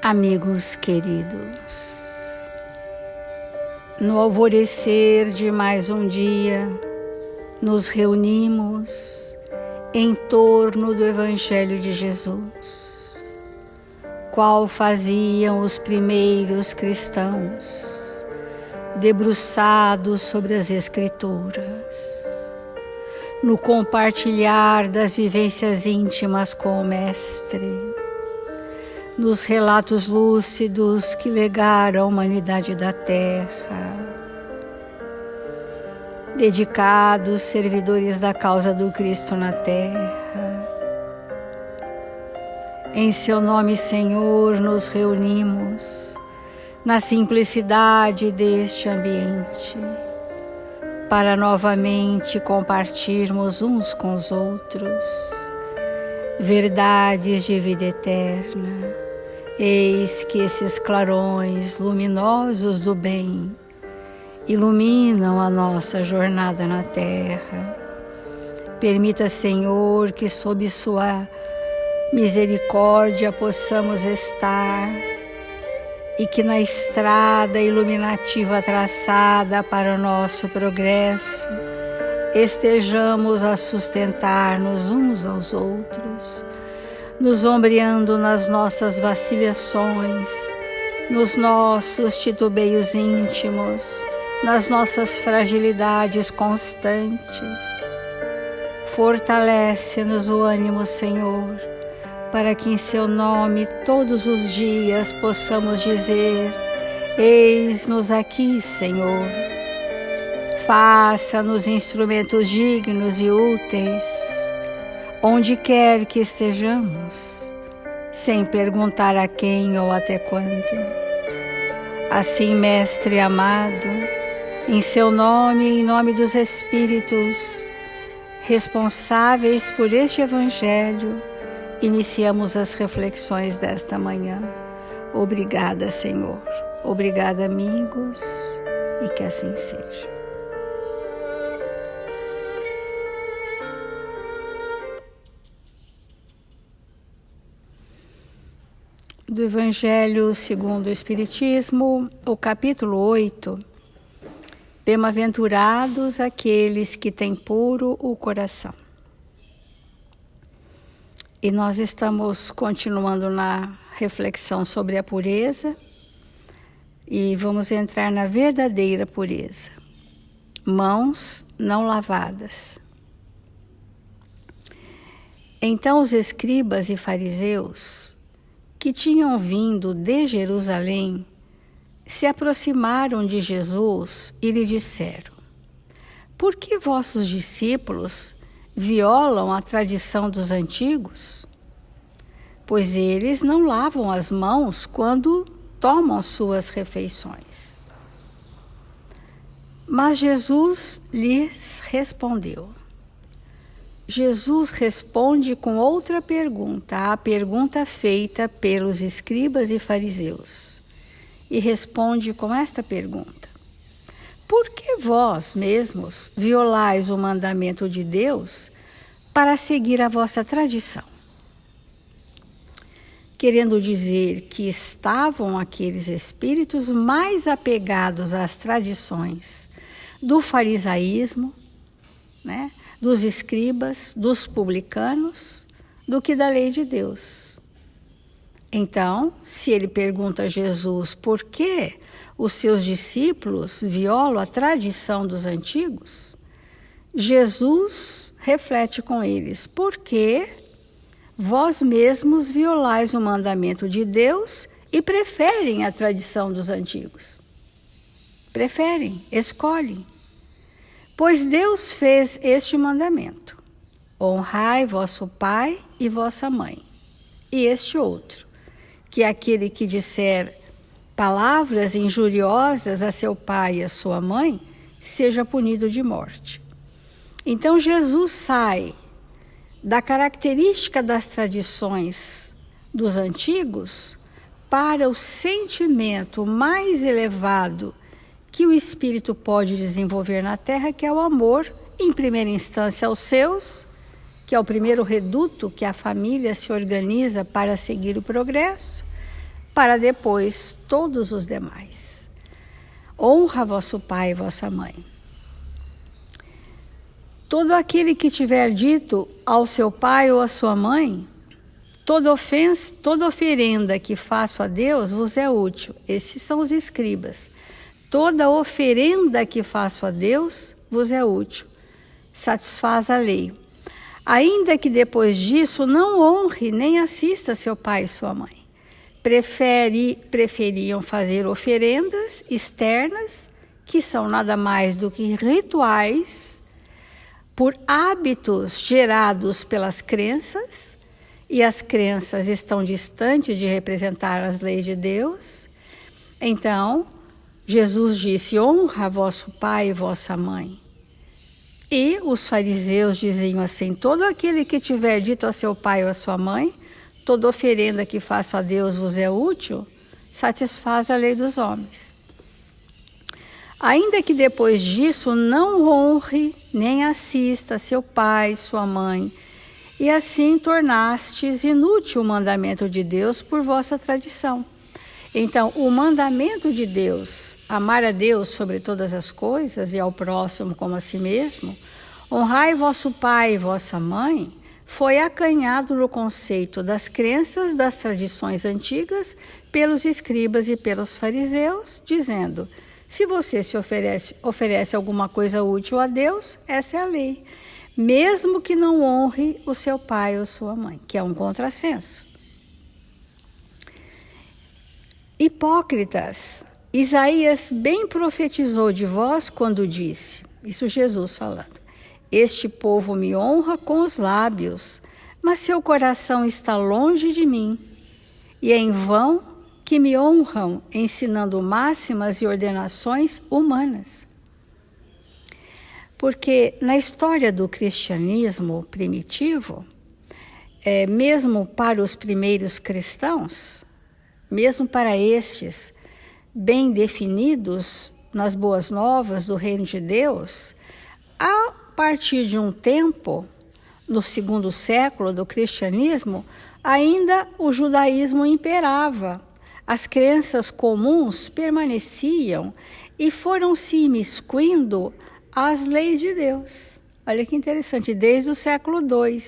Amigos queridos, no alvorecer de mais um dia, nos reunimos em torno do Evangelho de Jesus, qual faziam os primeiros cristãos, debruçados sobre as Escrituras, no compartilhar das vivências íntimas com o Mestre, nos relatos lúcidos que legaram a humanidade da Terra, dedicados servidores da causa do Cristo na Terra. Em seu nome, Senhor, nos reunimos na simplicidade deste ambiente, para novamente compartilharmos uns com os outros verdades de vida eterna. Eis que esses clarões luminosos do bem iluminam a nossa jornada na terra. Permita, Senhor, que sob sua misericórdia possamos estar e que na estrada iluminativa traçada para o nosso progresso estejamos a sustentar-nos uns aos outros, nos ombreando nas nossas vacilações, nos nossos titubeios íntimos, nas nossas fragilidades constantes. Fortalece-nos o ânimo, Senhor, para que em seu nome todos os dias possamos dizer: eis-nos aqui, Senhor. Faça-nos instrumentos dignos e úteis, onde quer que estejamos, sem perguntar a quem ou até quando. Assim, Mestre amado, em seu nome e em nome dos Espíritos responsáveis por este Evangelho, iniciamos as reflexões desta manhã. Obrigada, Senhor. Obrigada, amigos, e que assim seja. Do Evangelho segundo o Espiritismo, o capítulo 8, Bem-aventurados aqueles que têm puro o coração. E nós estamos continuando na reflexão sobre a pureza e vamos entrar na verdadeira pureza. Mãos não lavadas. Então os escribas e fariseus, que tinham vindo de Jerusalém, se aproximaram de Jesus e lhe disseram: por que vossos discípulos violam a tradição dos antigos? Pois eles não lavam as mãos quando tomam suas refeições. Mas Jesus lhes respondeu. Jesus responde com outra pergunta, a pergunta feita pelos escribas e fariseus. E responde com esta pergunta: por que vós mesmos violais o mandamento de Deus para seguir a vossa tradição? Querendo dizer que estavam aqueles espíritos mais apegados às tradições do farisaísmo, dos escribas, dos publicanos, do que da lei de Deus. Então, se ele pergunta a Jesus por que os seus discípulos violam a tradição dos antigos, Jesus reflete com eles: porque vós mesmos violais o mandamento de Deus e preferem a tradição dos antigos. Preferem, escolhem. Pois Deus fez este mandamento: honrai vosso pai e vossa mãe. E este outro: que aquele que disser palavras injuriosas a seu pai e a sua mãe, seja punido de morte. Então Jesus sai da característica das tradições dos antigos para o sentimento mais elevado que o espírito pode desenvolver na Terra, que é o amor, em primeira instância aos seus, que é o primeiro reduto que a família se organiza para seguir o progresso, para depois todos os demais. Honra vosso pai e vossa mãe. Todo aquele que tiver dito ao seu pai ou à sua mãe, toda oferenda que faço a Deus vos é útil. Esses são os escribas. Toda oferenda que faço a Deus vos é útil. Satisfaz a lei. Ainda que depois disso não honre nem assista seu pai e sua mãe. Preferiam fazer oferendas externas, que são nada mais do que rituais, por hábitos gerados pelas crenças, e as crenças estão distantes de representar as leis de Deus. Então, Jesus disse: honra vosso pai e vossa mãe. E os fariseus diziam assim: todo aquele que tiver dito a seu pai ou a sua mãe, toda oferenda que faço a Deus vos é útil, satisfaz a lei dos homens. Ainda que depois disso não honre nem assista seu pai, sua mãe, e assim tornastes inútil o mandamento de Deus por vossa tradição. Então, o mandamento de Deus, amar a Deus sobre todas as coisas e ao próximo como a si mesmo, honrai vosso pai e vossa mãe, foi acanhado no conceito das crenças das tradições antigas pelos escribas e pelos fariseus, dizendo: se você se oferece alguma coisa útil a Deus, essa é a lei, mesmo que não honre o seu pai ou sua mãe, que é um contrassenso. Hipócritas, Isaías bem profetizou de vós quando disse, isso Jesus falando: este povo me honra com os lábios, mas seu coração está longe de mim, e é em vão que me honram, ensinando máximas e ordenações humanas. Porque na história do cristianismo primitivo, mesmo para os primeiros cristãos, mesmo para estes bem definidos nas boas novas do reino de Deus, a partir de um tempo, no segundo século do cristianismo, ainda o judaísmo imperava. As crenças comuns permaneciam e foram se imiscuindo às leis de Deus. Olha que interessante, desde o século II,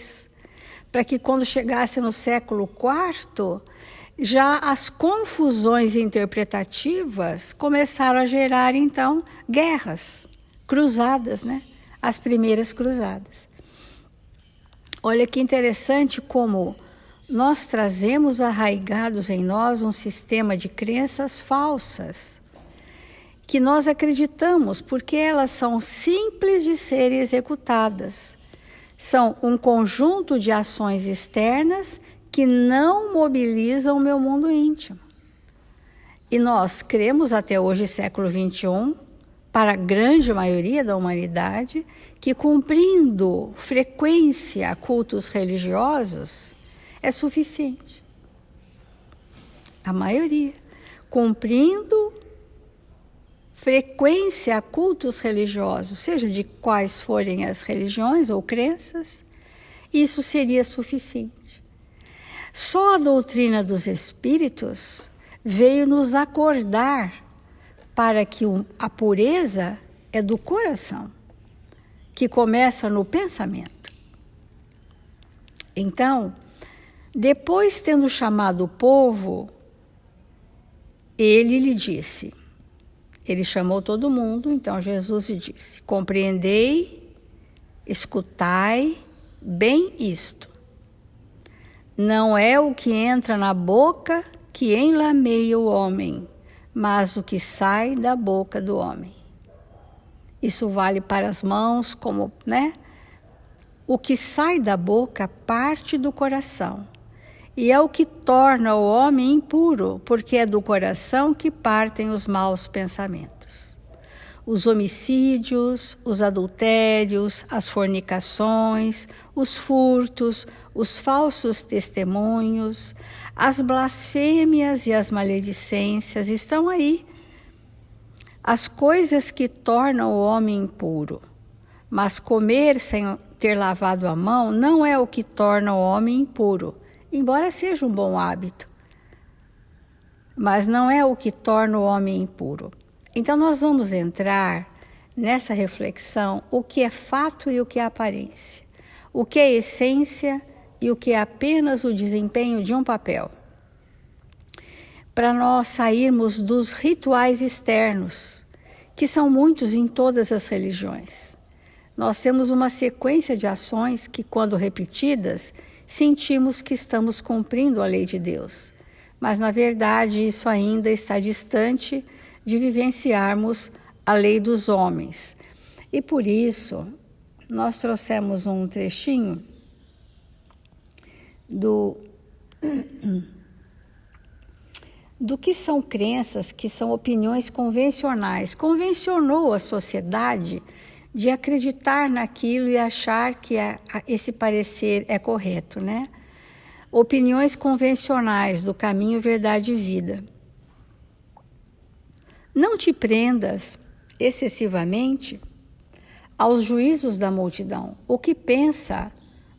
para que quando chegasse no século IV, já as confusões interpretativas começaram a gerar, então, guerras, cruzadas, né? As primeiras cruzadas. Olha que interessante como nós trazemos arraigados em nós um sistema de crenças falsas, que nós acreditamos porque elas são simples de serem executadas. São um conjunto de ações externas que não mobilizam o meu mundo íntimo. E nós cremos até hoje, século XXI, para a grande maioria da humanidade, que cumprindo frequência a cultos religiosos é suficiente. A maioria. Cumprindo frequência a cultos religiosos, seja de quais forem as religiões ou crenças, isso seria suficiente. Só a doutrina dos espíritos veio nos acordar para que a pureza é do coração, que começa no pensamento. Então, depois tendo chamado o povo, ele chamou todo mundo, então Jesus lhe disse: compreendei, escutai bem isto. Não é o que entra na boca que enlameia o homem, mas o que sai da boca do homem. Isso vale para as mãos, como, né? O que sai da boca parte do coração, e é o que torna o homem impuro, porque é do coração que partem os maus pensamentos. Os homicídios, os adultérios, as fornicações, os furtos, os falsos testemunhos, as blasfêmias e as maledicências estão aí. As coisas que tornam o homem impuro. Mas comer sem ter lavado a mão não é o que torna o homem impuro, embora seja um bom hábito. mas não é o que torna o homem impuro. Então nós vamos entrar nessa reflexão o que é fato e o que é aparência, o que é essência e o que é apenas o desempenho de um papel. Para nós sairmos dos rituais externos, que são muitos em todas as religiões. Nós temos uma sequência de ações que, quando repetidas, sentimos que estamos cumprindo a lei de Deus. Mas, na verdade, isso ainda está distante de vivenciarmos a lei dos homens. E por isso, nós trouxemos um trechinho do que são crenças, que são opiniões convencionais. Convencionou a sociedade de acreditar naquilo e achar que esse parecer é correto, né? Opiniões convencionais do caminho, verdade e vida. Não te prendas excessivamente aos juízos da multidão. O que pensa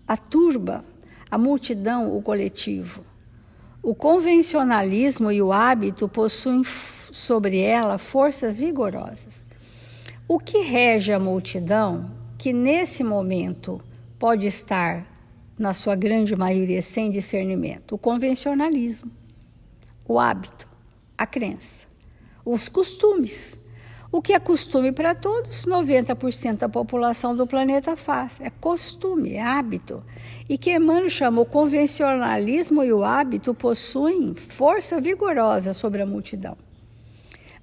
a turba, a multidão, o coletivo. O convencionalismo e o hábito possuem sobre ela forças vigorosas. O que rege a multidão, que nesse momento pode estar, na sua grande maioria, sem discernimento? O convencionalismo, o hábito, a crença, os costumes. O que é costume para todos, 90% da população do planeta faz. É costume, é hábito. E que Emmanuel chamou convencionalismo e o hábito possuem força vigorosa sobre a multidão.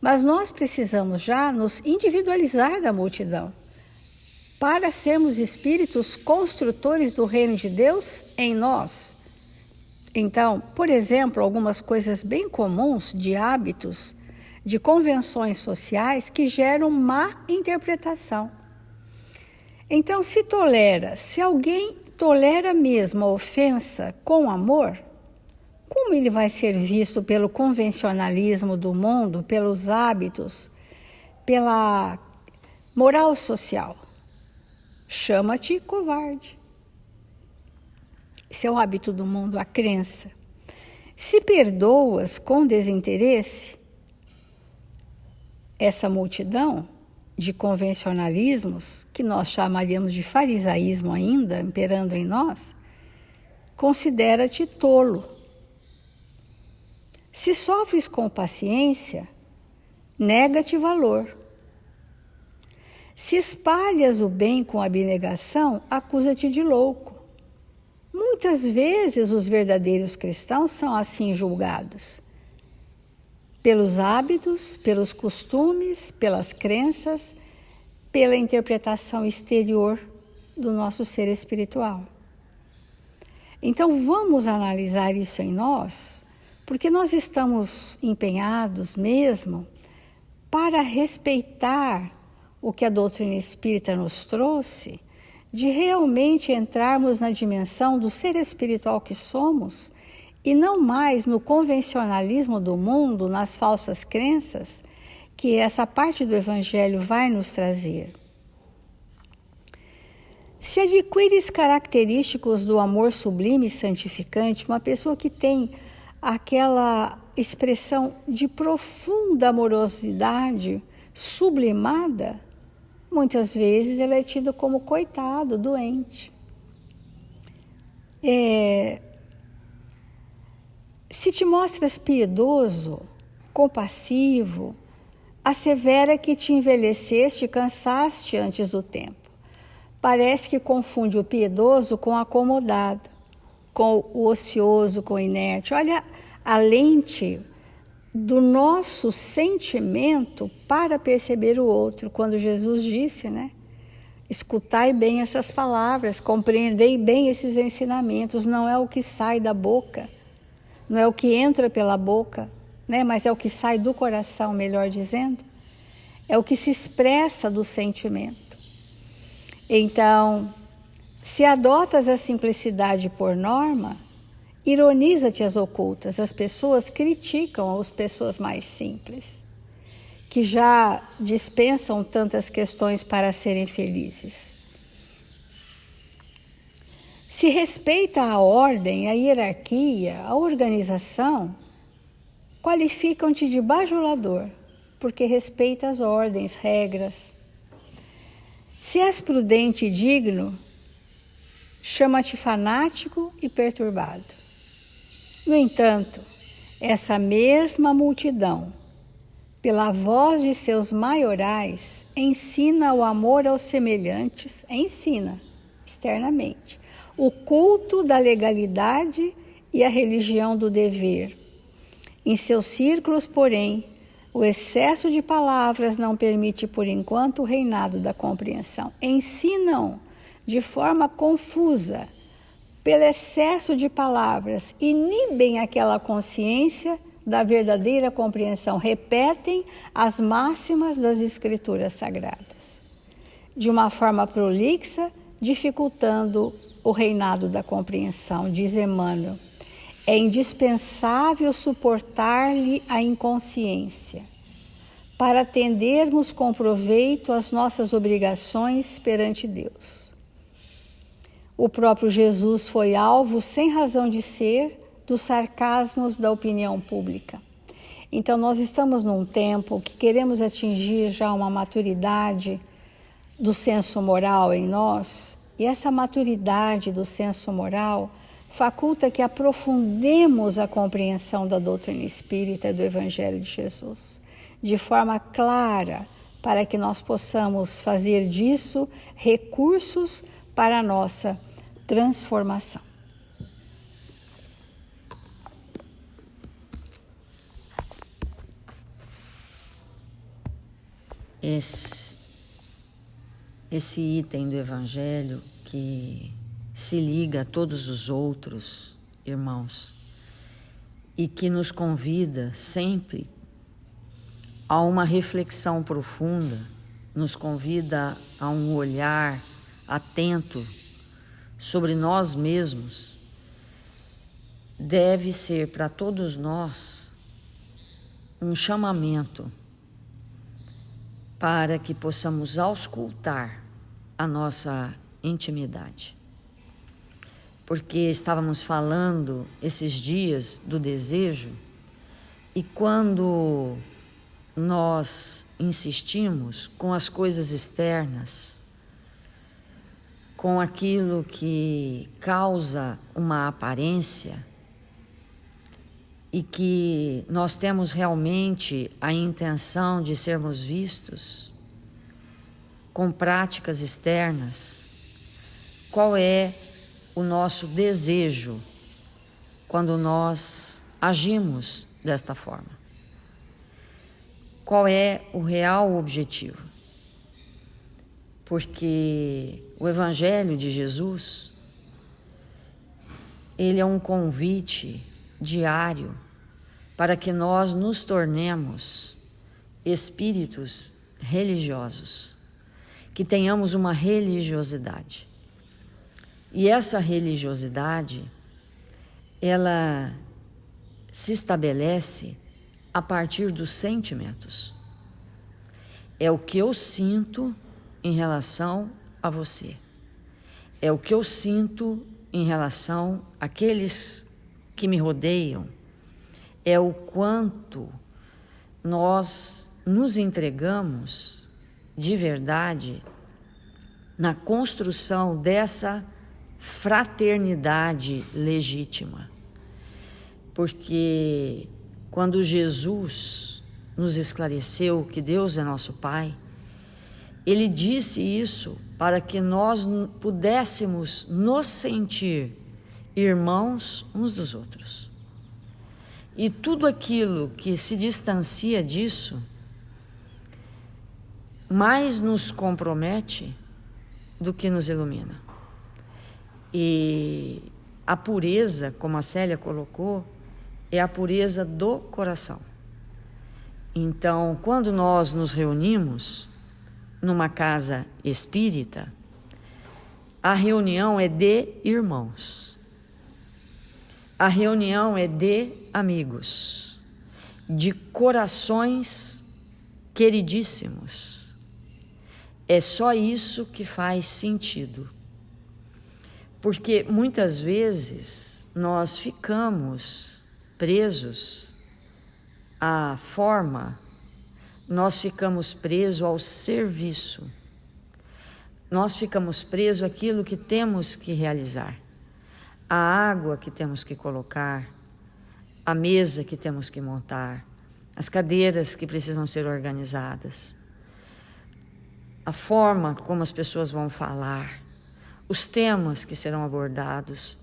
Mas nós precisamos já nos individualizar da multidão para sermos espíritos construtores do reino de Deus em nós. Então, por exemplo, algumas coisas bem comuns de hábitos, de convenções sociais que geram má interpretação. Então, se alguém tolera mesmo a ofensa com amor, como ele vai ser visto pelo convencionalismo do mundo, pelos hábitos, pela moral social? Chama-te covarde. Esse é o hábito do mundo, a crença. Se perdoas com desinteresse essa multidão de convencionalismos, que nós chamaríamos de farisaísmo ainda, imperando em nós, considera-te tolo. Se sofres com paciência, nega-te valor. Se espalhas o bem com abnegação, acusa-te de louco. Muitas vezes os verdadeiros cristãos são assim julgados. Pelos hábitos, pelos costumes, pelas crenças, pela interpretação exterior do nosso ser espiritual. Então vamos analisar isso em nós, porque nós estamos empenhados mesmo para respeitar o que a doutrina espírita nos trouxe, de realmente entrarmos na dimensão do ser espiritual que somos, e não mais no convencionalismo do mundo, nas falsas crenças, que essa parte do Evangelho vai nos trazer. Se adquires característicos do amor sublime e santificante, uma pessoa que tem aquela expressão de profunda amorosidade sublimada, muitas vezes ele é tido como coitado, doente. Se te mostras piedoso, compassivo, assevera que te envelheceste e cansaste antes do tempo. Parece que confunde o piedoso com o acomodado, com o ocioso, com o inerte. Olha a lente do nosso sentimento para perceber o outro, quando Jesus disse, né? Escutai bem essas palavras, compreendei bem esses ensinamentos, não é o que sai da boca, não é o que entra pela boca, né? Mas é o que sai do coração, melhor dizendo. É o que se expressa do sentimento. Então, se adotas a simplicidade por norma, ironiza-te as ocultas. As pessoas criticam as pessoas mais simples, que já dispensam tantas questões para serem felizes. Se respeita a ordem, a hierarquia, a organização, qualificam-te de bajulador, porque respeita as ordens, regras. Se és prudente e digno, chama-te fanático e perturbado. No entanto, essa mesma multidão, pela voz de seus maiorais, ensina o amor aos semelhantes, ensina externamente, o culto da legalidade e a religião do dever. Em seus círculos, porém, o excesso de palavras não permite, por enquanto, o reinado da compreensão. Ensinam de forma confusa, pelo excesso de palavras, inibem aquela consciência da verdadeira compreensão, repetem as máximas das Escrituras Sagradas, de uma forma prolixa, dificultando o reinado da compreensão, diz Emmanuel. É indispensável suportar-lhe a inconsciência, para atendermos com proveito às nossas obrigações perante Deus. O próprio Jesus foi alvo, sem razão de ser, dos sarcasmos da opinião pública. Então, nós estamos num tempo que queremos atingir já uma maturidade do senso moral em nós, e essa maturidade do senso moral faculta que aprofundemos a compreensão da doutrina espírita e do Evangelho de Jesus, de forma clara, para que nós possamos fazer disso recursos para a nossa transformação. Esse item do Evangelho que se liga a todos os outros irmãos e que nos convida sempre a uma reflexão profunda, nos convida a um olhar atento sobre nós mesmos, deve ser para todos nós um chamamento para que possamos auscultar a nossa intimidade. Porque estávamos falando esses dias do desejo, e quando nós insistimos com as coisas externas, com aquilo que causa uma aparência, e que nós temos realmente a intenção de sermos vistos com práticas externas, qual é o nosso desejo quando nós agimos desta forma? Qual é o real objetivo? Porque o Evangelho de Jesus, ele é um convite diário para que nós nos tornemos espíritos religiosos, que tenhamos uma religiosidade. E essa religiosidade, ela se estabelece a partir dos sentimentos. É o que eu sinto em relação a você. É o que eu sinto em relação àqueles que me rodeiam. É o quanto nós nos entregamos de verdade na construção dessa fraternidade legítima. Porque quando Jesus nos esclareceu que Deus é nosso Pai, Ele disse isso para que nós pudéssemos nos sentir irmãos uns dos outros. E tudo aquilo que se distancia disso, mais nos compromete do que nos ilumina. E a pureza, como a Célia colocou, é a pureza do coração. Então, quando nós nos reunimos numa casa espírita, a reunião é de irmãos. A reunião é de amigos, de corações queridíssimos. É só isso que faz sentido. Porque muitas vezes nós ficamos presos a forma, nós ficamos presos ao serviço. Nós ficamos presos àquilo que temos que realizar. A água que temos que colocar, a mesa que temos que montar, as cadeiras que precisam ser organizadas, a forma como as pessoas vão falar, os temas que serão abordados.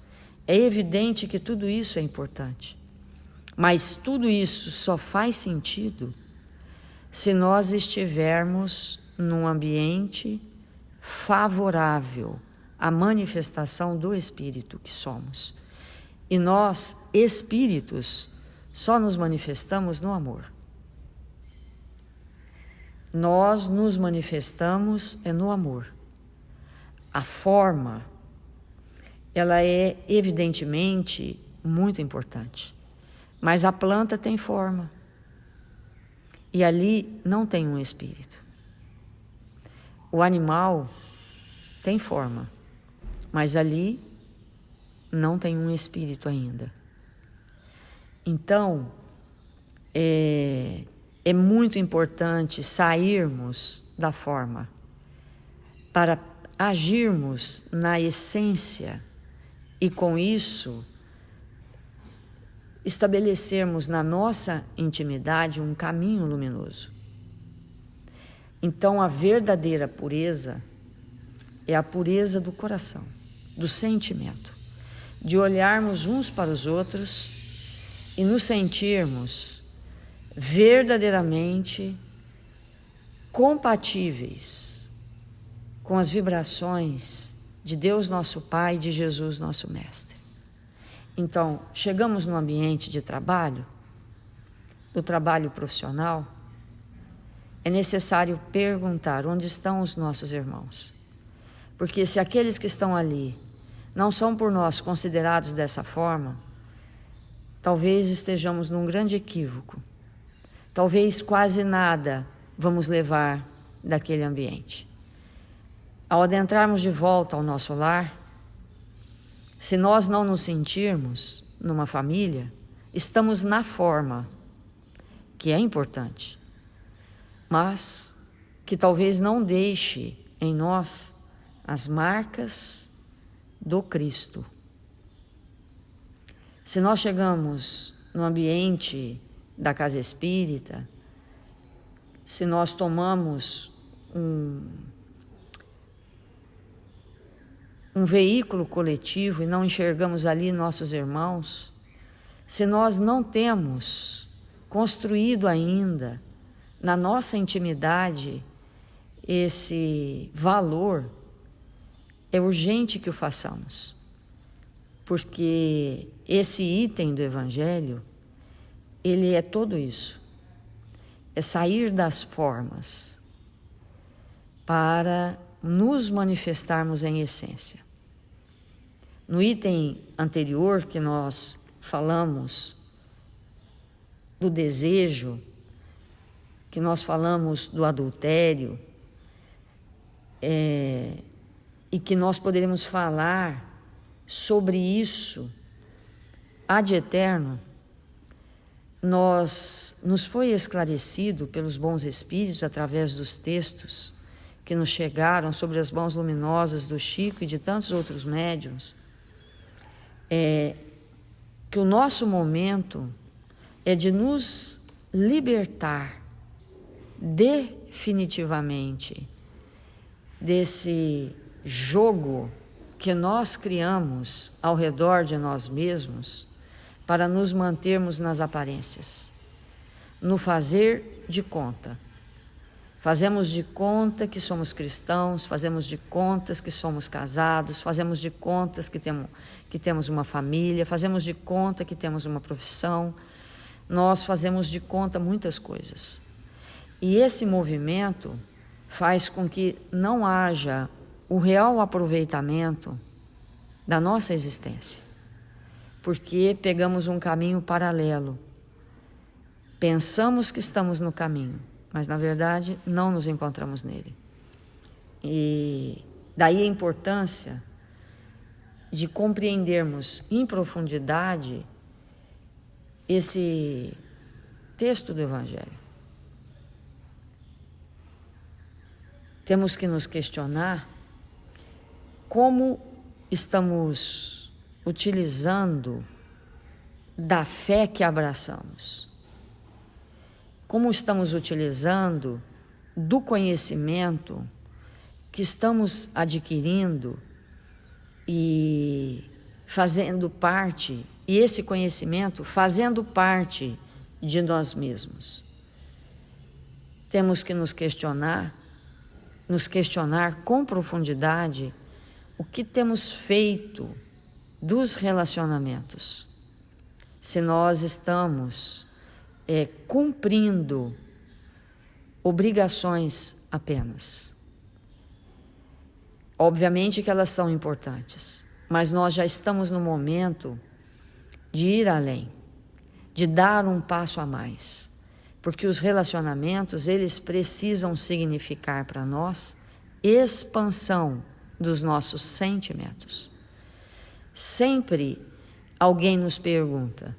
É evidente que tudo isso é importante, mas tudo isso só faz sentido se nós estivermos num ambiente favorável à manifestação do Espírito que somos. E nós, espíritos, só nos manifestamos no amor. Nós nos manifestamos no amor. A forma, ela é evidentemente muito importante, mas a planta tem forma e ali não tem um espírito. O animal tem forma, mas ali não tem um espírito ainda. Então, é muito importante sairmos da forma para agirmos na essência e, com isso, estabelecermos na nossa intimidade um caminho luminoso. Então, a verdadeira pureza é a pureza do coração, do sentimento, de olharmos uns para os outros e nos sentirmos verdadeiramente compatíveis com as vibrações de Deus nosso Pai e de Jesus nosso Mestre. Então, chegamos no ambiente de trabalho, do trabalho profissional, é necessário perguntar onde estão os nossos irmãos. Porque se aqueles que estão ali não são por nós considerados dessa forma, talvez estejamos num grande equívoco. Talvez quase nada vamos levar daquele ambiente. Ao adentrarmos de volta ao nosso lar, se nós não nos sentirmos numa família, estamos na forma, que é importante, mas que talvez não deixe em nós as marcas do Cristo. Se nós chegamos no ambiente da casa espírita, se nós tomamos um veículo coletivo e não enxergamos ali nossos irmãos, se nós não temos construído ainda na nossa intimidade esse valor, é urgente que o façamos, porque esse item do Evangelho, ele é tudo isso, é sair das formas para nos manifestarmos em essência. No item anterior que nós falamos do desejo, que nós falamos do adultério, e que nós poderemos falar sobre isso ad eterno, nos foi esclarecido pelos bons espíritos através dos textos que nos chegaram sobre as mãos luminosas do Chico e de tantos outros médiuns, que o nosso momento é de nos libertar definitivamente desse jogo que nós criamos ao redor de nós mesmos para nos mantermos nas aparências, no fazer de conta. Fazemos de conta que somos cristãos, fazemos de contas que somos casados, fazemos de contas que temos uma família, fazemos de conta que temos uma profissão, nós fazemos de conta muitas coisas. E esse movimento faz com que não haja o real aproveitamento da nossa existência, porque pegamos um caminho paralelo, pensamos que estamos no caminho, mas na verdade não nos encontramos nele. E daí a importância de compreendermos em profundidade texto do Evangelho. Temos que nos questionar como estamos utilizando da fé que abraçamos. Como estamos utilizando do conhecimento que estamos adquirindo e fazendo parte, e esse conhecimento fazendo parte de nós mesmos. Temos que nos questionar com profundidade o que temos feito dos relacionamentos. Se nós estamos cumprindo obrigações apenas. Obviamente que elas são importantes, mas nós já estamos no momento de ir além, de dar um passo a mais, porque os relacionamentos, eles precisam significar para nós expansão dos nossos sentimentos. Sempre alguém nos pergunta: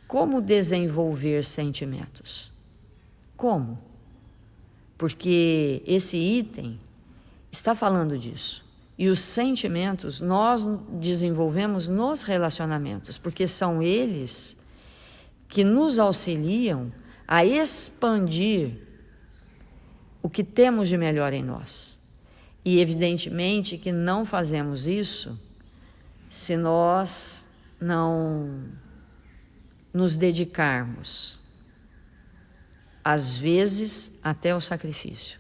como desenvolver sentimentos? Como? Porque esse item está falando disso. E os sentimentos nós desenvolvemos nos relacionamentos, porque são eles que nos auxiliam a expandir o que temos de melhor em nós. E evidentemente que não fazemos isso se nós não nos dedicarmos, às vezes até ao sacrifício.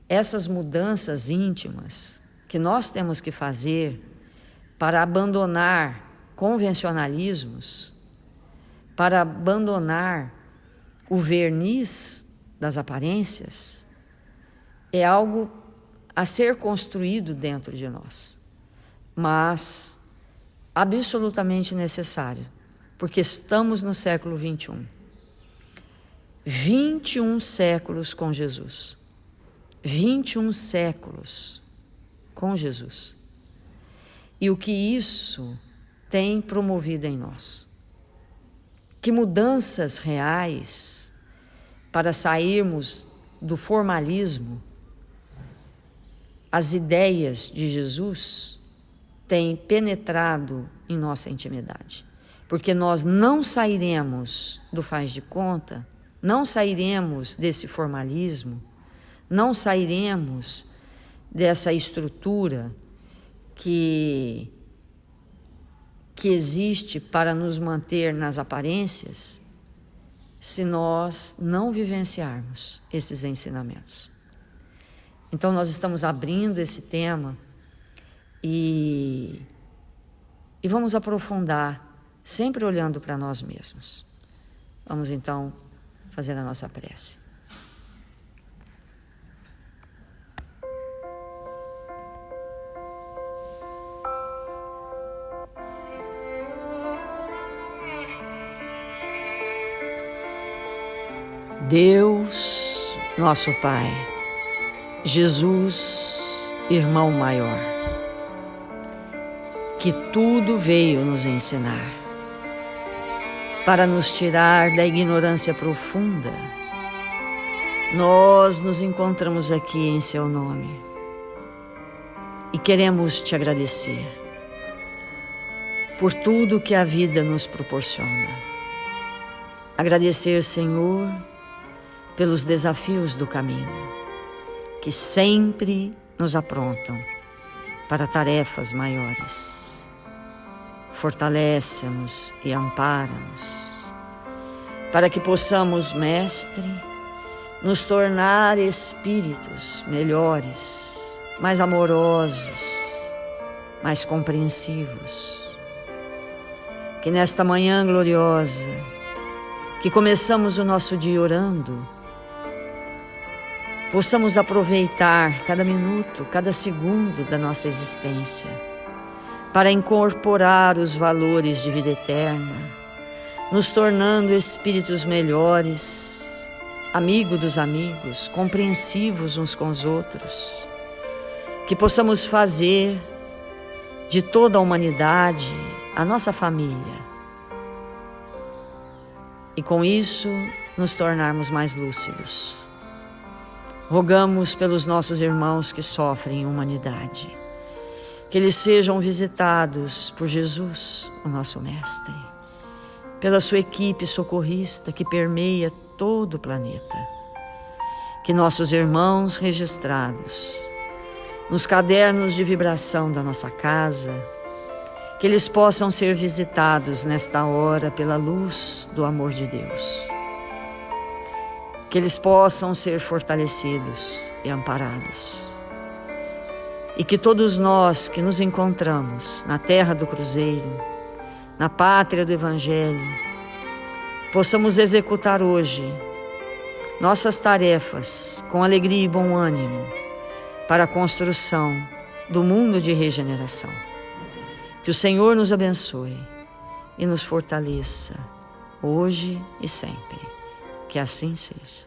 Essas mudanças íntimas que nós temos que fazer para abandonar convencionalismos, para abandonar o verniz das aparências, é algo a ser construído dentro de nós, mas absolutamente necessário, porque estamos no século 21. 21 séculos com Jesus. 21 séculos com Jesus. E o que isso tem promovido em nós? Que mudanças reais para sairmos do formalismo, as ideias de Jesus têm penetrado em nossa intimidade. Porque nós não sairemos do faz de conta, não sairemos desse formalismo, não sairemos dessa estrutura que existe para nos manter nas aparências, se nós não vivenciarmos esses ensinamentos. Então nós estamos abrindo esse tema e vamos aprofundar, sempre olhando para nós mesmos. Vamos então fazer a nossa prece. Deus, nosso Pai, Jesus, irmão maior, que tudo veio nos ensinar, para nos tirar da ignorância profunda, nós nos encontramos aqui em Seu nome e queremos Te agradecer por tudo que a vida nos proporciona. Agradecer, Senhor, pelos desafios do caminho, que sempre nos aprontam para tarefas maiores. Fortalece-nos e ampara-nos, para que possamos, Mestre, nos tornar espíritos melhores, mais amorosos, mais compreensivos. Que nesta manhã gloriosa, que começamos o nosso dia orando, possamos aproveitar cada minuto, cada segundo da nossa existência para incorporar os valores de vida eterna, nos tornando espíritos melhores, amigo dos amigos, compreensivos uns com os outros, que possamos fazer de toda a humanidade a nossa família, e com isso nos tornarmos mais lúcidos. Rogamos pelos nossos irmãos que sofrem em humanidade, que eles sejam visitados por Jesus, o nosso Mestre, pela sua equipe socorrista que permeia todo o planeta. Que nossos irmãos registrados nos cadernos de vibração da nossa casa, que eles possam ser visitados nesta hora pela luz do amor de Deus. Que eles possam ser fortalecidos e amparados. E que todos nós que nos encontramos na terra do cruzeiro, na pátria do Evangelho, possamos executar hoje nossas tarefas com alegria e bom ânimo para a construção do mundo de regeneração. Que o Senhor nos abençoe e nos fortaleça hoje e sempre. Que assim seja.